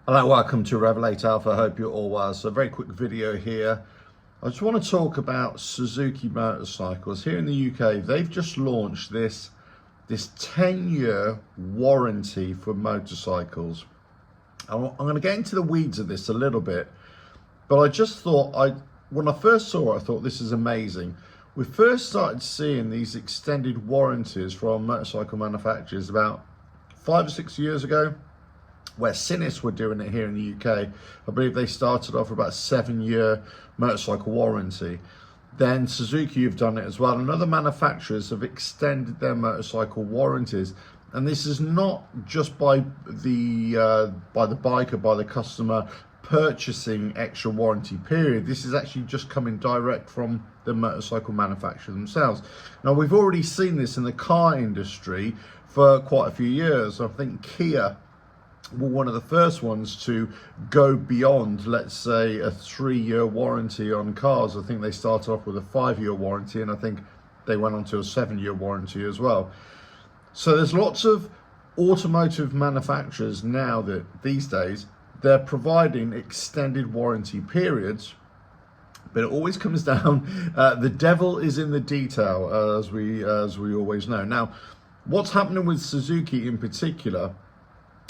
Hello, welcome to RevelatorAlf. I hope you're all well. So a very quick video here. I just want to talk about Suzuki Motorcycles. Here in the UK, they've just launched this 10-year warranty for motorcycles. I'm going to get into the weeds of this a little bit, but I just thought, when I first saw it, I thought this is amazing. We first started seeing these extended warranties from motorcycle manufacturers about 5 or 6 years ago, where Sinis were doing it here in the UK. I believe they started off with about a 7-year motorcycle warranty. Then Suzuki have done it as well, and other manufacturers have extended their motorcycle warranties. And this is not just by the biker, by the customer purchasing extra warranty period. This is actually just coming direct from the motorcycle manufacturer themselves. Now, we've already seen this in the car industry for quite a few years. I think Kia were one of the first ones to go beyond, let's say, a 3-year warranty on cars. I think they started off with a 5-year warranty, and I think they went on to a 7-year warranty as well. So there's lots of automotive manufacturers now that these days they're providing extended warranty periods, but it always comes down, the devil is in the detail, as we always know. Now, what's happening with Suzuki in particular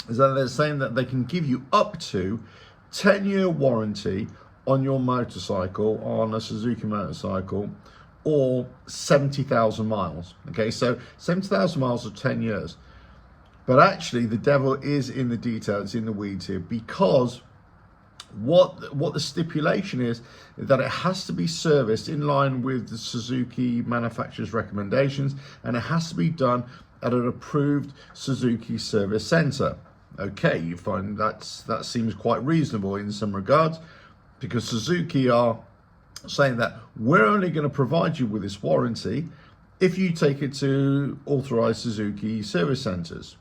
is that they're saying that they can give you up to 10-year warranty on your motorcycle, on a Suzuki motorcycle, or 70,000 miles. Okay, so 70,000 miles of 10 years. But actually, the devil is in the details, it's in the weeds here, because what the stipulation is that it has to be serviced in line with the Suzuki manufacturer's recommendations, and it has to be done at an approved Suzuki service center. Okay, you find that seems quite reasonable in some regards, because Suzuki are saying that we're only going to provide you with this warranty if you take it to authorized Suzuki service centers.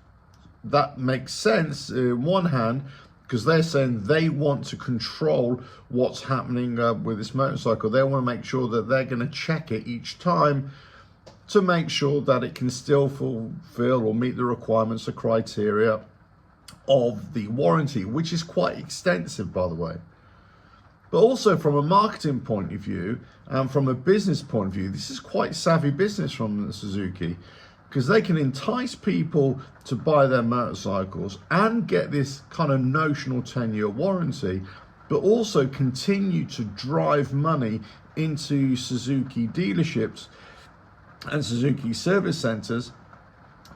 That makes sense in one hand, because they're saying they want to control what's happening with this motorcycle. They want to make sure that they're going to check it each time to make sure that it can still fulfill or meet the requirements, the criteria of the warranty, which is quite extensive, by the way. But also from a marketing point of view and from a business point of view, this is quite savvy business from Suzuki, because they can entice people to buy their motorcycles and get this kind of notional 10-year warranty, but also continue to drive money into Suzuki dealerships and Suzuki service centers,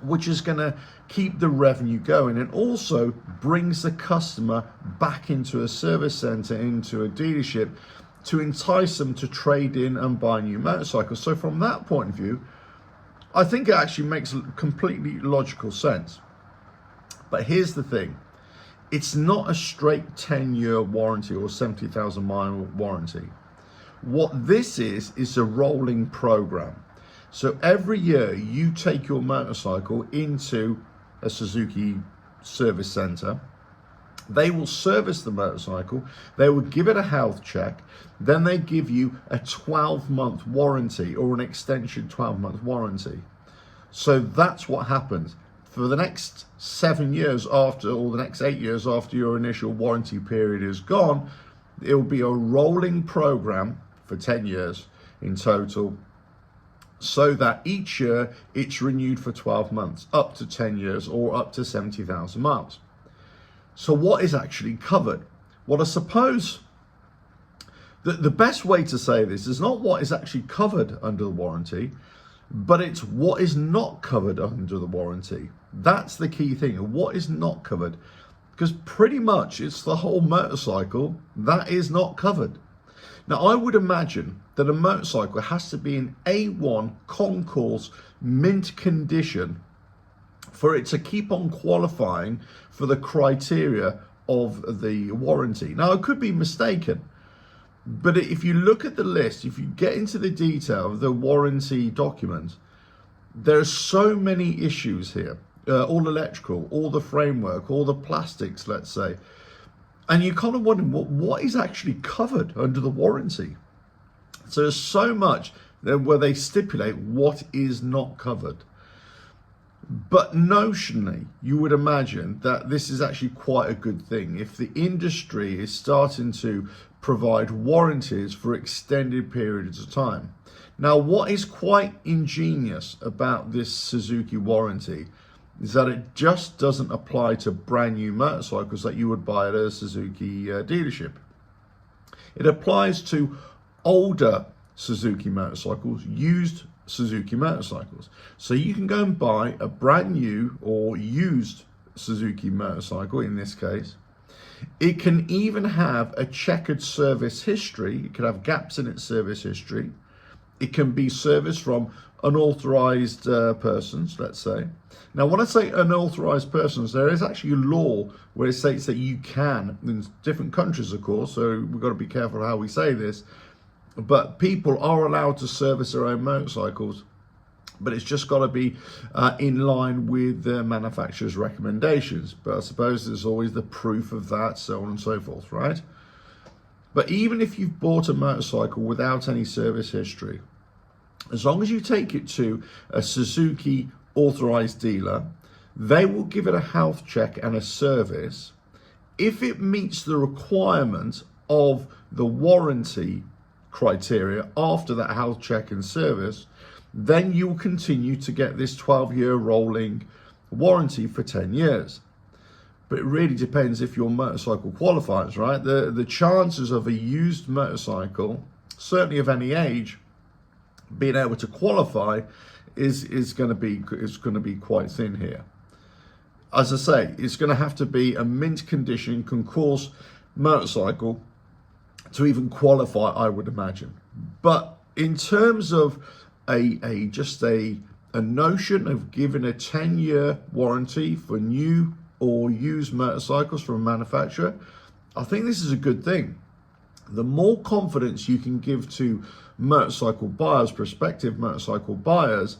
which is going to keep the revenue going, and also brings the customer back into a service center, into a dealership, to entice them to trade in and buy new motorcycles. So from that point of view, I think it actually makes completely logical sense. But here's the thing, it's not a straight 10-year warranty or 70,000 mile warranty. What this is a rolling program. So every year you take your motorcycle into a Suzuki service center, they will service the motorcycle, they will give it a health check, then they give you a 12-month warranty or an extension 12-month warranty. So that's what happens. For the next 7 years after, or the next 8 years after your initial warranty period is gone, it will be a rolling program for 10 years in total, so that each year it's renewed for 12 months, up to 10 years, or up to 70,000 miles. So what is actually covered? Well, I suppose that the best way to say this is not what is actually covered under the warranty, but it's what is not covered under the warranty. That's the key thing, what is not covered, because pretty much it's the whole motorcycle that is not covered. Now, I would imagine that a motorcycle has to be in A1 concourse mint condition for it to keep on qualifying for the criteria of the warranty. Now, I could be mistaken, but if you look at the list, if you get into the detail of the warranty document, there are so many issues here, all electrical, all the framework, all the plastics, let's say. And you kind of wonder what is actually covered under the warranty. So there's so much where they stipulate what is not covered. But notionally, you would imagine that this is actually quite a good thing if the industry is starting to provide warranties for extended periods of time. Now, what is quite ingenious about this Suzuki warranty is that it just doesn't apply to brand new motorcycles that you would buy at a Suzuki dealership. It applies to older Suzuki motorcycles, used Suzuki motorcycles. So you can go and buy a brand new or used Suzuki motorcycle in this case. It can even have a checkered service history. It can have gaps in its service history. It can be serviced from unauthorized persons, let's say. Now, when I say unauthorized persons, there is actually a law where it states that you can, in different countries, of course, so we've got to be careful how we say this, but people are allowed to service their own motorcycles, but it's just got to be in line with the manufacturer's recommendations. But I suppose there's always the proof of that, so on and so forth, right? But even if you've bought a motorcycle without any service history, as long as you take it to a Suzuki authorized dealer, they will give it a health check and a service. If it meets the requirement of the warranty criteria after that health check and service, then you'll continue to get this 12-year rolling warranty for 10 years. But it really depends if your motorcycle qualifies, right? The chances of a used motorcycle, certainly of any age, being able to qualify is going to be quite thin here. As I say, it's going to have to be a mint condition concourse motorcycle to even qualify, I would imagine. But in terms of a notion of giving a 10-year warranty for new or used motorcycles from a manufacturer, I think this is a good thing. The more confidence you can give to motorcycle buyers, prospective motorcycle buyers,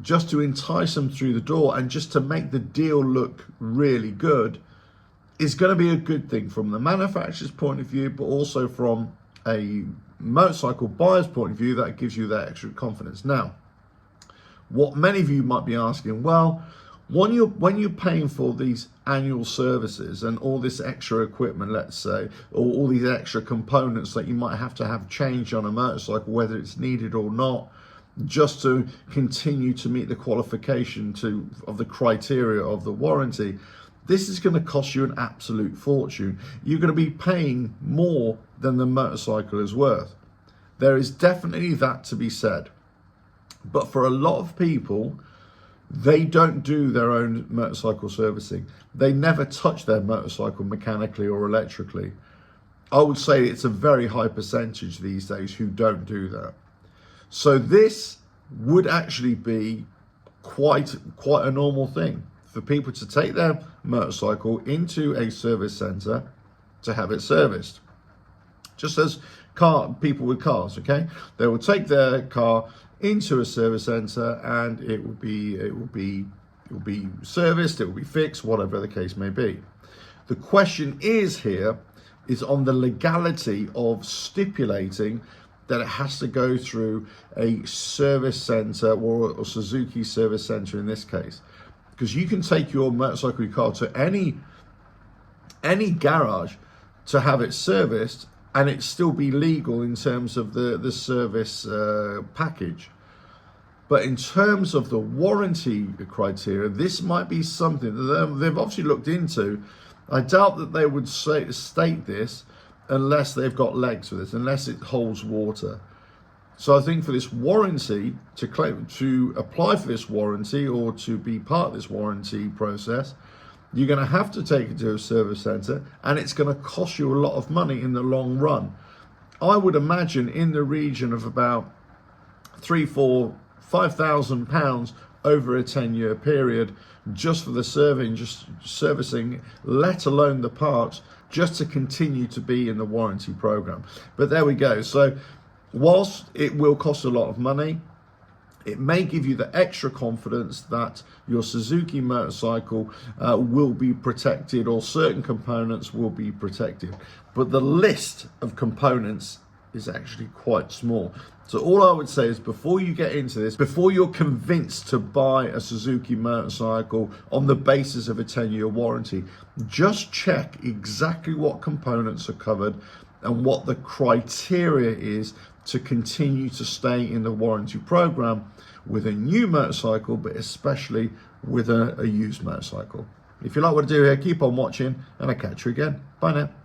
just to entice them through the door and just to make the deal look really good, is going to be a good thing from the manufacturer's point of view, but also from a motorcycle buyer's point of view. That gives you that extra confidence. Now, what many of you might be asking, well, when you're paying for these annual services and all this extra equipment, let's say, or all these extra components that you might have to have changed on a motorcycle, whether it's needed or not, just to continue to meet the qualification of the criteria of the warranty, this is going to cost you an absolute fortune. You're going to be paying more than the motorcycle is worth. There is definitely that to be said. But for a lot of people, they don't do their own motorcycle servicing. They never touch their motorcycle mechanically or electrically. I would say it's a very high percentage these days who don't do that. So this would actually be quite a normal thing for people to take their motorcycle into a service center to have it serviced. Just as people with cars, okay? They will take their car into a service center and it will be serviced, it will be fixed, whatever the case may be. The question is on the legality of stipulating that it has to go through a service center or a Suzuki service center in this case. Because you can take your motorcycle car to any garage to have it serviced and it still be legal in terms of the service package. But in terms of the warranty criteria, this might be something that they've obviously looked into. I doubt that they would state this unless they've got legs for this, unless it holds water. So I think for this warranty, to apply for this warranty or to be part of this warranty process, you're going to have to take it to a service center and it's going to cost you a lot of money in the long run. I would imagine in the region of about £5,000 over a 10-year period just for the servicing, let alone the parts, just to continue to be in the warranty program. But there we go. So whilst it will cost a lot of money, it may give you the extra confidence that your Suzuki motorcycle will be protected, or certain components will be protected. But the list of components is actually quite small. So all I would say is, before you get into this, before you're convinced to buy a Suzuki motorcycle on the basis of a 10-year warranty, just check exactly what components are covered and what the criteria is to continue to stay in the warranty program with a new motorcycle, but especially with a used motorcycle. If you like what I do here, keep on watching, and I'll catch you again. Bye now.